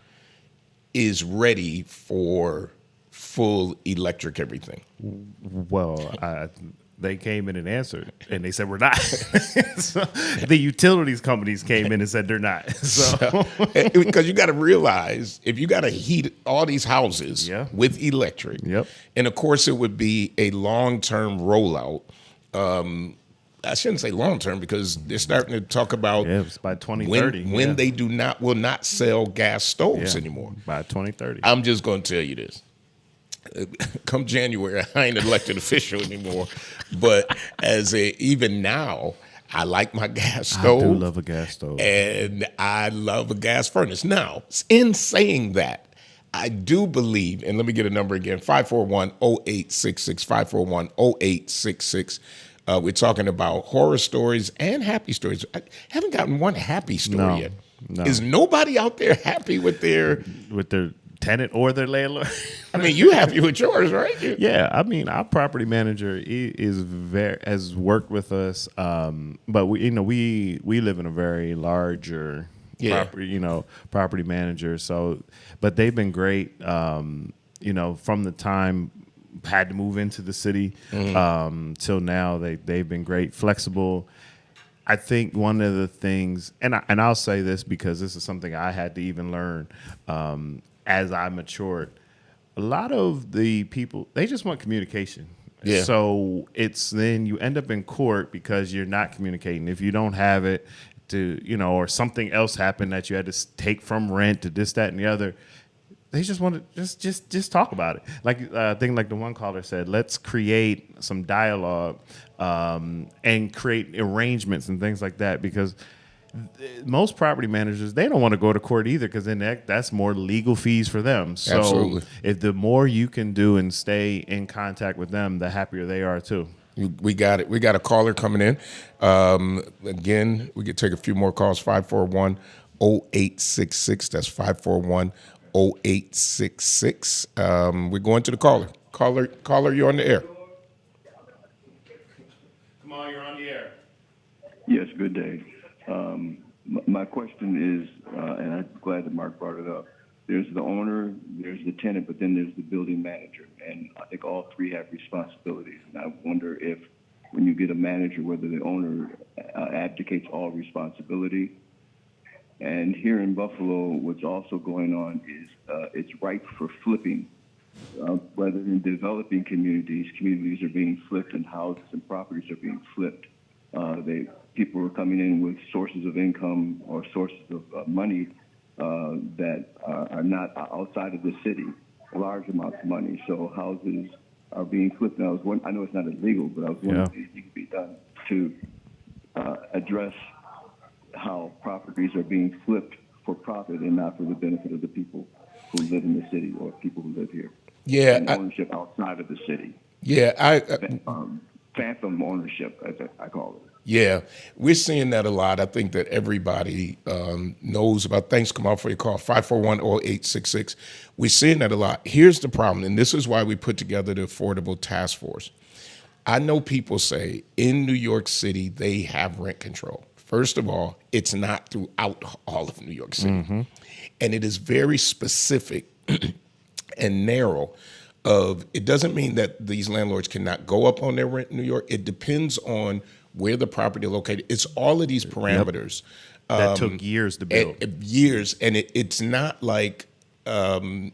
Speaker 2: is ready for full electric everything.
Speaker 1: Well, they came in and answered, and they said we're not. So, the utilities companies came in and said they're not. So
Speaker 2: because you got to realize, if you got to heat all these houses with electric, and of course it would be a long-term rollout. I shouldn't say long-term because they're starting to talk about
Speaker 1: it's by 2030
Speaker 2: when they will not sell gas stoves anymore.
Speaker 1: By 2030.
Speaker 2: I'm just going to tell you this. Come January, I ain't an elected official anymore, but even now, I like my gas stove.
Speaker 1: I do love a gas stove.
Speaker 2: And I love a gas furnace. Now, in saying that, I do believe, and let me get a number again, 541-0866, 541-0866. We're talking about horror stories and happy stories. I haven't gotten one happy story yet.
Speaker 1: No.
Speaker 2: Is nobody out there happy with their
Speaker 1: tenant or their landlord?
Speaker 2: I mean, you happy with yours, right?
Speaker 1: Yeah, I mean, our property manager has worked with us, but we live in a very larger property manager. So, but they've been great. From the time had to move into the city till now, they've been great, flexible. I think one of the things, and I'll say this because this is something I had to even learn as I matured. A lot of the people, they just want communication.
Speaker 2: Yeah.
Speaker 1: So then you end up in court because you're not communicating. If you don't have it or something else happened that you had to take from rent to this, that, and the other, they just want to just talk about it. Like I think like the one caller said, let's create some dialogue and create arrangements and things like that, because most property managers, they don't want to go to court either, because then that's more legal fees for them. So
Speaker 2: Absolutely.
Speaker 1: If the more you can do and stay in contact with them, the happier they are too.
Speaker 2: We got it. We got a caller coming in. Again, we could take a few more calls. 541-0866. That's 541-0866. We're going to the caller. Caller, you're on the air.
Speaker 1: Come on, you're on the air.
Speaker 3: Yes, good day. My question is, and I'm glad that Mark brought it up, there's the owner, there's the tenant, but then there's the building manager. And I think all three have responsibilities. And I wonder if when you get a manager, whether the owner abdicates all responsibility. And here in Buffalo, what's also going on is it's ripe for flipping. Whether in developing communities are being flipped and houses and properties are being flipped. People are coming in with sources of income or sources of money that are not outside of the city large amounts of money. So houses are being flipped. And I know it's not illegal, but I was wondering if anything could be done to address how properties are being flipped for profit and not for the benefit of the people who live in the city or people who live here.
Speaker 2: Yeah,
Speaker 3: And ownership outside of the city.
Speaker 2: yeah,
Speaker 3: Phantom ownership, as I call it.
Speaker 2: Yeah, we're seeing that a lot. I think that everybody knows about. Thanks, Kamal, for your call, 541-0866. We're seeing that a lot. Here's the problem, and this is why we put together the Affordable Task Force. I know people say in New York City they have rent control. First of all, it's not throughout all of New York City. And it is very specific and narrow. It doesn't mean that these landlords cannot go up on their rent in New York. It depends on where the property is located. It's all of these parameters.
Speaker 1: That took years to build.
Speaker 2: Years, and it's not like the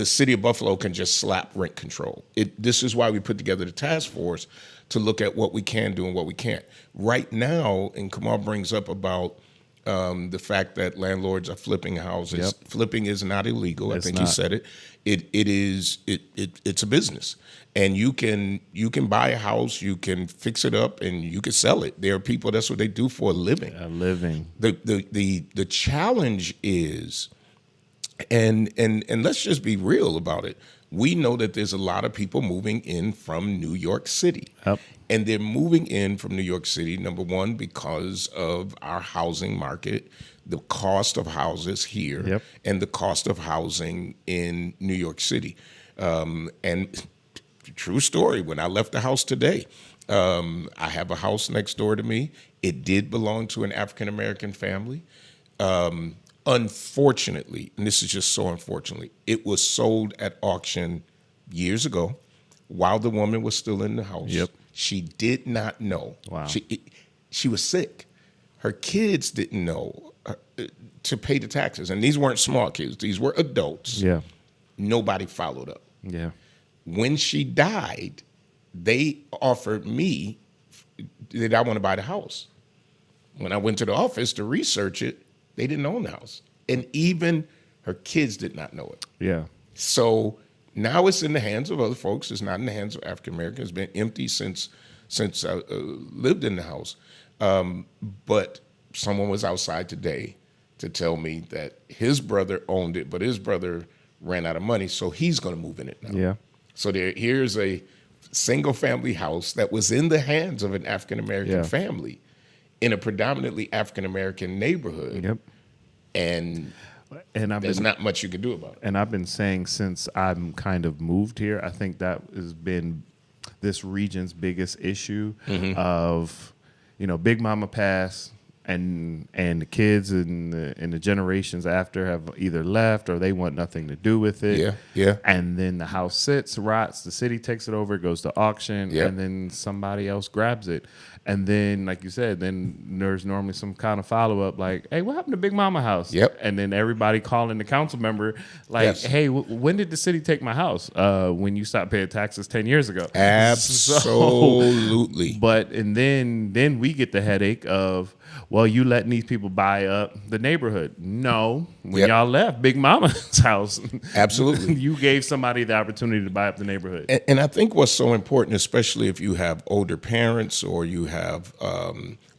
Speaker 2: city of Buffalo can just slap rent control. This is why we put together the task force to look at what we can do and what we can't. Right now, and Kamal brings up about the fact that landlords are flipping houses.
Speaker 1: Yep.
Speaker 2: Flipping is not illegal.
Speaker 1: It's
Speaker 2: I think
Speaker 1: not.
Speaker 2: he said it. It's a business, and you can buy a house, you can fix it up, and you can sell it. There are people, that's what they do for a living. The challenge is, and let's just be real about it. We know that there's a lot of people moving in from New York City.
Speaker 1: Yep.
Speaker 2: And they're moving in from New York City, number one, because of our housing market, the cost of houses here,
Speaker 1: Yep.
Speaker 2: and the cost of housing in New York City. And true story, when I left the house today, I have a house next door to me. It did belong to an African-American family. Unfortunately, and this is just so unfortunately, it was sold at auction years ago while the woman was still in the house.
Speaker 1: Yep.
Speaker 2: She did not know.
Speaker 1: Wow.
Speaker 2: She was sick. Her kids didn't know to pay the taxes. And these weren't small kids. These were adults.
Speaker 1: Yeah.
Speaker 2: Nobody followed up.
Speaker 1: Yeah.
Speaker 2: When she died, they offered me that I want to buy the house. When I went to the office to research it, they didn't own the house. And even her kids did not know it.
Speaker 1: Yeah.
Speaker 2: So now it's in the hands of other folks. It's not in the hands of African Americans. It's been empty since I lived in the house. But someone was outside today to tell me that his brother owned it, but his brother ran out of money, so he's going to move in it now.
Speaker 1: Yeah.
Speaker 2: So here's a single-family house that was in the hands of an African-American family in a predominantly African-American neighborhood.
Speaker 1: Yep.
Speaker 2: And there's not much you can do about it.
Speaker 1: And I've been saying since I'm kind of moved here, I think that has been this region's biggest issue of, Big Mama passed, and the kids and the generations after have either left or they want nothing to do with it.
Speaker 2: Yeah.
Speaker 1: And then the house sits, rots, the city takes it over, it goes to auction, and then somebody else grabs it. And then, like you said, then there's normally some kind of follow-up like, hey, what happened to Big Mama house?
Speaker 2: Yep.
Speaker 1: And then everybody calling the council member like, hey, when did the city take my house? When you stopped paying taxes 10 years ago.
Speaker 2: Absolutely.
Speaker 1: And then we get the headache of, well, you letting these people buy up the neighborhood. No, when y'all left Big Mama's house,
Speaker 2: absolutely,
Speaker 1: you gave somebody the opportunity to buy up the neighborhood.
Speaker 2: And I think what's so important, especially if you have older parents or you have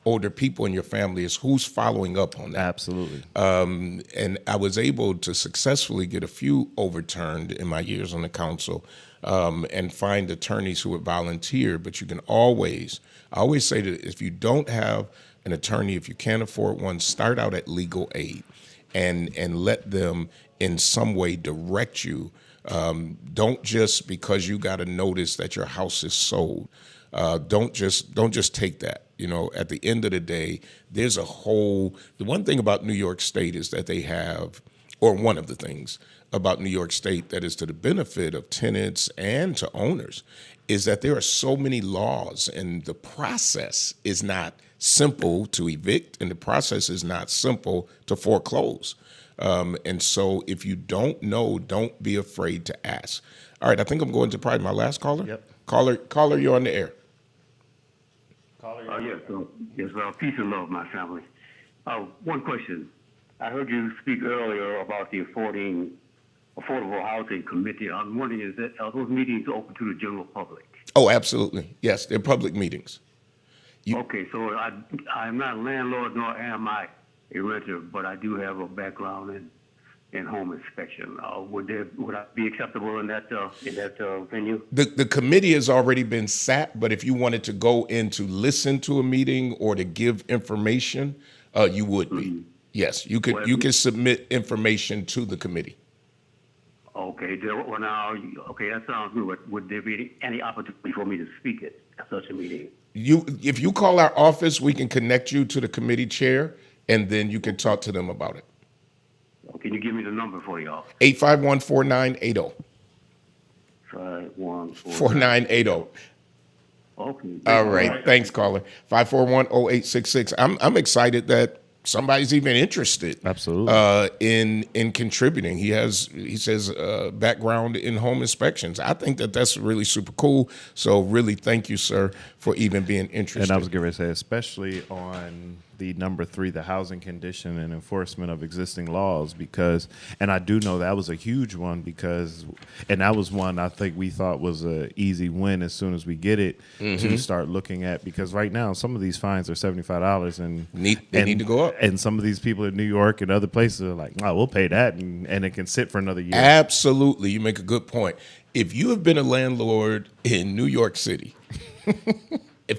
Speaker 2: older people in your family, is who's following up on that.
Speaker 1: Absolutely.
Speaker 2: And I was able to successfully get a few overturned in my years on the council and find attorneys who would volunteer. But you can I always say that if you don't have an attorney, if you can't afford one, start out at legal aid and let them in some way direct you. Don't just because you got a notice that your house is sold. Don't just take that. At the end of the day, there's the one thing about New York State is that they have, or one of the things about New York State that is to the benefit of tenants and to owners, is that there are so many laws and the process is not simple to evict and the process is not simple to foreclose. And so if you don't know, don't be afraid to ask. All right, I think I'm going to probably my last caller.
Speaker 1: Yep.
Speaker 2: Caller, you're on the air.
Speaker 9: Yes, peace and love, my family. One question. I heard you speak earlier about the Affordable Housing Committee. I'm wondering, are those meetings open to the general public?
Speaker 2: Oh, absolutely. Yes, they're public meetings.
Speaker 9: Okay, so I'm not a landlord nor am I a renter, but I do have a background in home inspection. Would I be acceptable in that venue?
Speaker 2: The committee has already been sat, but if you wanted to go in to listen to a meeting or to give information, you would be. Yes, you could. You can submit information to the committee.
Speaker 9: Okay, okay, that sounds good. Would there be any opportunity for me to speak at such a meeting?
Speaker 2: If you call our office, we can connect you to the committee chair, and then you can talk to them about it.
Speaker 9: Can you give me the number for y'all?
Speaker 2: 851-4980. 4980.
Speaker 9: Okay.
Speaker 2: All right. Thanks, caller. 541-0866. I'm excited that somebody's even interested.
Speaker 1: Absolutely.
Speaker 2: In contributing. He says background in home inspections. I think that's really super cool. So really thank you, sir, for even being interested.
Speaker 1: And I was going to say, especially on the number 3, the housing condition and enforcement of existing laws, and I do know that was a huge one and that was one I think we thought was a easy win as soon as we get it to start looking at, because right now some of these fines are $75 and
Speaker 2: they need to go up.
Speaker 1: And some of these people in New York and other places are like, oh, we'll pay that, and it can sit for another year.
Speaker 2: Absolutely. You make a good point. If you have been a landlord in New York City,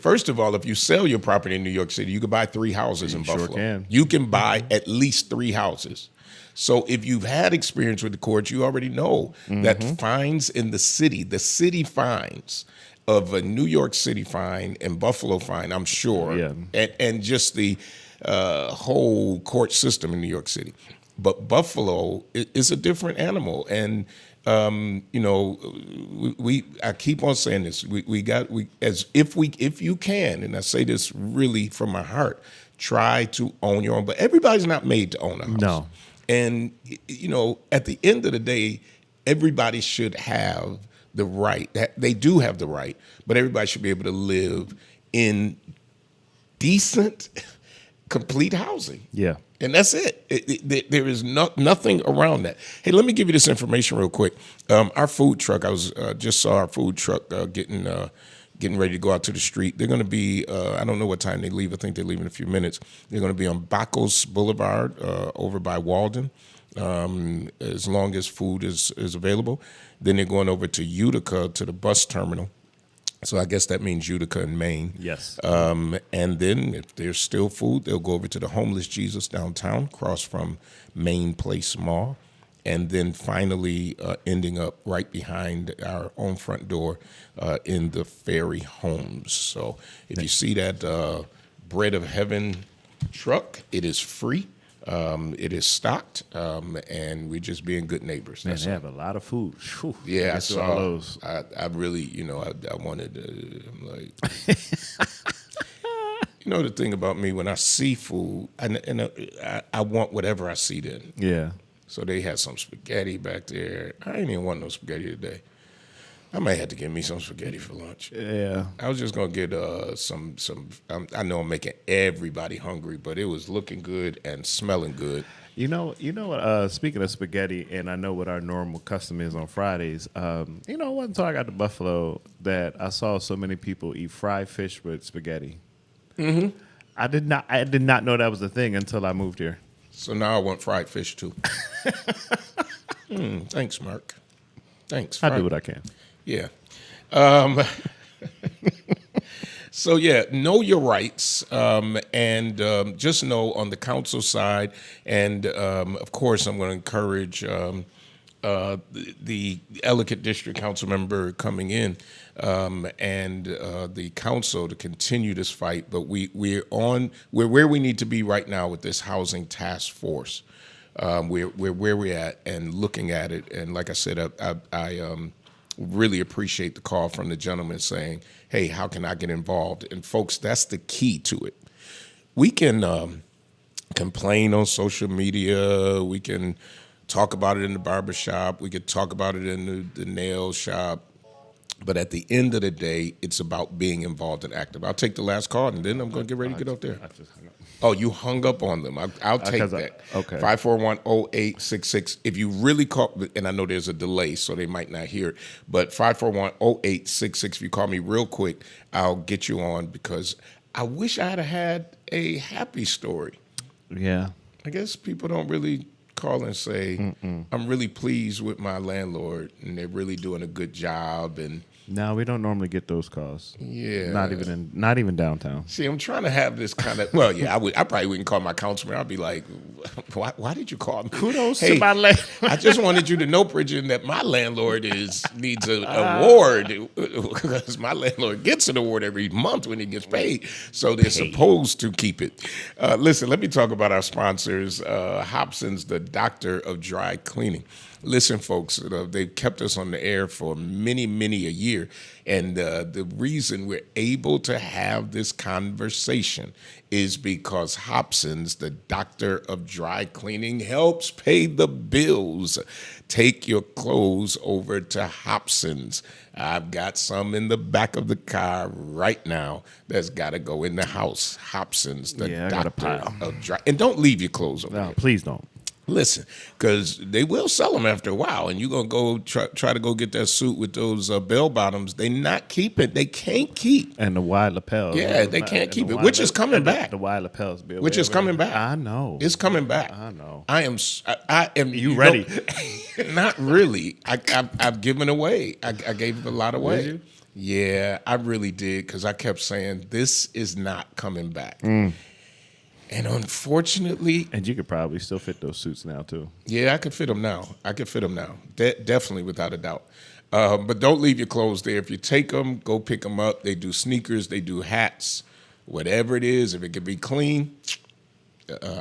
Speaker 2: first of all, if you sell your property in New York City, you can buy 3 houses in Buffalo.
Speaker 1: Sure can.
Speaker 2: You can buy at least 3 houses. So if you've had experience with the courts, you already know that fines in the city fines of a New York City fine and Buffalo fine, I'm sure, and just the whole court system in New York City. But Buffalo is a different animal, and I keep on saying this. If you can, and I say this really from my heart, try to own your own. But everybody's not made to own a house.
Speaker 1: No.
Speaker 2: And at the end of the day, everybody should have the right. They do have the right, but everybody should be able to live in decent, complete housing.
Speaker 1: Yeah.
Speaker 2: And that's it. There is nothing around that. Hey, let me give you this information real quick. Our food truck, I was just saw our food truck getting ready to go out to the street. They're going to be, I don't know what time they leave. I think they leave in a few minutes. They're going to be on Bacos Boulevard over by Walden, as long as food is available. Then they're going over to Utica to the bus terminal. So I guess that means Utica and Maine.
Speaker 1: Yes.
Speaker 2: And then if there's still food, they'll go over to the Homeless Jesus downtown, across from Main Place Mall, and then finally ending up right behind our own front door in the Ferry Homes. So if you see that Bread of Heaven truck, it is free. It is stocked, and we're just being good neighbors.
Speaker 1: Man, they have a lot of food. Whew.
Speaker 2: Yeah, I saw
Speaker 1: all those.
Speaker 2: I really, I wanted to, I'm like, the thing about me, when I see food, I want whatever I see then.
Speaker 1: Yeah.
Speaker 2: So they had some spaghetti back there. I didn't even want no spaghetti today. I might have to get me some spaghetti for lunch.
Speaker 1: Yeah.
Speaker 2: I was just going to get some. I know I'm making everybody hungry, but it was looking good and smelling good.
Speaker 1: You know what? Speaking of spaghetti, and I know what our normal custom is on Fridays. It wasn't until I got to Buffalo that I saw so many people eat fried fish with spaghetti. Mm-hmm. I did not know that was a thing until I moved here.
Speaker 2: So now I want fried fish too. Thanks, Mark. Thanks.
Speaker 1: I do what I can.
Speaker 2: Yeah. So, know your rights, and just know on the council side, and of course, I'm going to encourage the Ellicott District Council member coming in and the council to continue this fight. But we're where we need to be right now with this housing task force. We're where we're at and looking at it. And like I said, I really appreciate the call from the gentleman saying, hey, how can I get involved? And folks, that's the key to it. We can complain on social media. We can talk about it in the barbershop. We could talk about it in the nail shop. But at the end of the day, it's about being involved and active. I'll take the last call, and then I'm going to get ready to get out there.
Speaker 1: I just hung up.
Speaker 2: Oh, you hung up on them. I'll take that.
Speaker 1: Okay.
Speaker 2: 541-0866. If you really call, and I know there's a delay, so they might not hear it, but 541-0866. If you call me real quick, I'll get you on because I wish I had a happy story.
Speaker 1: Yeah.
Speaker 2: I guess people don't really call and say, I'm really pleased with my landlord, and they're really doing a good job, and
Speaker 1: No, we don't normally get those calls.
Speaker 2: yeah.
Speaker 1: Not even downtown.
Speaker 2: See, I'm trying to have this kind of. Well, yeah, I probably wouldn't call my councilman. I'd be like, "Why did you call me?"
Speaker 1: Kudos
Speaker 2: Hey,
Speaker 1: to my landlord.
Speaker 2: I just wanted you to know, Bridget, that my landlord needs an award because my landlord gets an award every month when he gets paid, so they're supposed to keep it. Listen, let me talk about our sponsors, Hobson's, the doctor of dry cleaning. Listen, folks, they've kept us on the air for many, many a year. And the reason we're able to have this conversation is because Hobson's, the doctor of dry cleaning, helps pay the bills. Take your clothes over to Hobson's. I've got some in the back of the car right now that's got to go in the house. Hobson's, the
Speaker 1: Yeah, I got a
Speaker 2: doctor
Speaker 1: pile.
Speaker 2: of dry. And don't leave your clothes over
Speaker 1: No,
Speaker 2: there.
Speaker 1: please don't.
Speaker 2: Listen, because they will sell them after a while, and you're going to go try to go get that suit with those bell bottoms. They not keep it. They can't keep.
Speaker 1: And the wide lapels.
Speaker 2: Yeah, they can't keep it, which is coming back.
Speaker 1: The wide lapels.
Speaker 2: Which is coming back.
Speaker 1: I know.
Speaker 2: It's coming back.
Speaker 1: I know.
Speaker 2: I am.
Speaker 1: You ready?
Speaker 2: Not really. I've given away. I gave a lot away.
Speaker 1: Did you?
Speaker 2: Yeah, I really did because I kept saying this is not coming back. And unfortunately,
Speaker 1: And you could probably still fit those suits now too.
Speaker 2: yeah, I could fit them now. Definitely, without a doubt. But don't leave your clothes there. If you take them, go pick them up. They do sneakers. They do hats. Whatever it is, if it can be clean.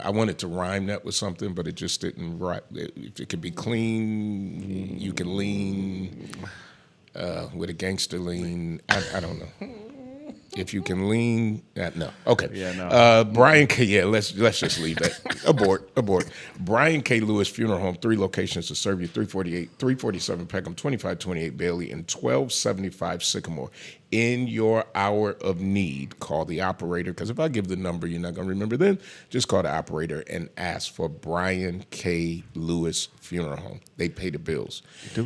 Speaker 2: I wanted to rhyme that with something, but it just didn't rhyme. If it can be clean, you can lean with a gangster lean. I don't know. If you can lean, no. Okay.
Speaker 1: Yeah, no.
Speaker 2: Brian K. Yeah, let's just leave that. Abort. Brian K. Lewis Funeral Home, 3 locations to serve you: 347 Peckham, 2528 Bailey, and 1275 Sycamore. In your hour of need, call the operator. Because if I give the number, you're not going to remember then. Just call the operator and ask for Brian K. Lewis Funeral Home. They pay the bills.
Speaker 1: Do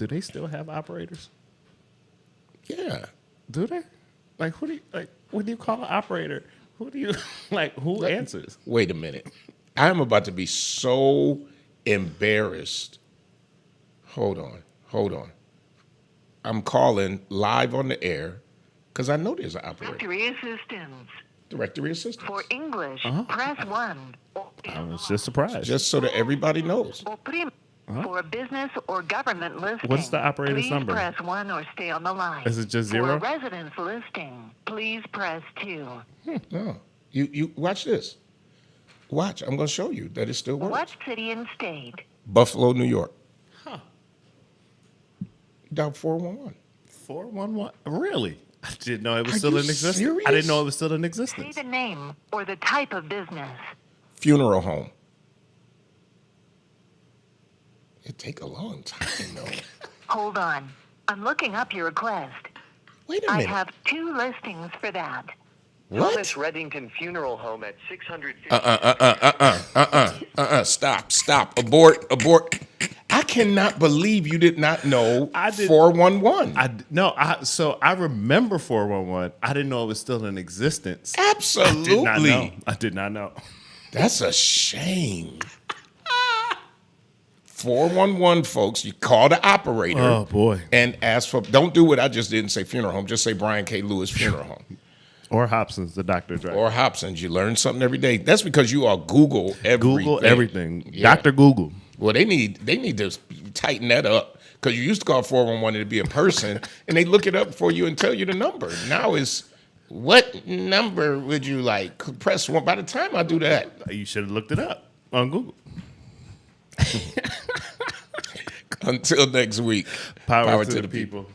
Speaker 1: they still have operators?
Speaker 2: Yeah.
Speaker 1: Do they? Like when you call an operator, who answers?
Speaker 2: Wait a minute. I'm about to be so embarrassed. Hold on. I'm calling live on the air because I know there's an operator. Directory assistance.
Speaker 10: For English, press 1.
Speaker 1: I was just surprised.
Speaker 2: Just so that everybody knows.
Speaker 10: For a business or government listing,
Speaker 1: What's the operator's
Speaker 10: please
Speaker 1: number?
Speaker 10: press 1 or stay on the line.
Speaker 1: Is it just
Speaker 10: For
Speaker 1: 0?
Speaker 10: a residence listing, please press 2.
Speaker 2: No. You watch this. Watch. I'm going to show you that it still works.
Speaker 10: What city and state?
Speaker 2: Buffalo, New York. Dial 411.
Speaker 1: 411? Really? I didn't know it was
Speaker 2: Are
Speaker 1: still
Speaker 2: you
Speaker 1: in existence.
Speaker 2: serious?
Speaker 1: I didn't know it was still in
Speaker 10: Say
Speaker 1: existence.
Speaker 10: the name or the type of business.
Speaker 2: Funeral home. It take a long time, though.
Speaker 10: Hold on. I'm looking up your request.
Speaker 2: Wait a
Speaker 10: I
Speaker 2: minute.
Speaker 10: have 2 listings for that.
Speaker 2: What?
Speaker 11: Thomas Reddington Funeral Home at 650.
Speaker 2: Stop. Abort. I cannot believe you did not know
Speaker 1: I did-
Speaker 2: 411.
Speaker 1: So I remember 411. I didn't know it was still in existence.
Speaker 2: Absolutely.
Speaker 1: I did not know.
Speaker 2: That's a shame. 411, folks. You call the operator.
Speaker 1: Oh, boy.
Speaker 2: And ask for. Don't do what I just did and say funeral home. Just say Brian K. Lewis Funeral Home.
Speaker 1: Or Hobson's, the doctor's right.
Speaker 2: Or Hobson's. You learn something every day. That's because you all Google everything.
Speaker 1: Google everything.
Speaker 2: Yeah.
Speaker 1: Dr. Google.
Speaker 2: Well, they need to tighten that up because you used to call 411 to be a person, and they look it up for you and tell you the number. Now it's what number would you like? Press 1. By the time I do that,
Speaker 1: You should have looked it up on Google.
Speaker 2: until next week,
Speaker 1: Power to the people.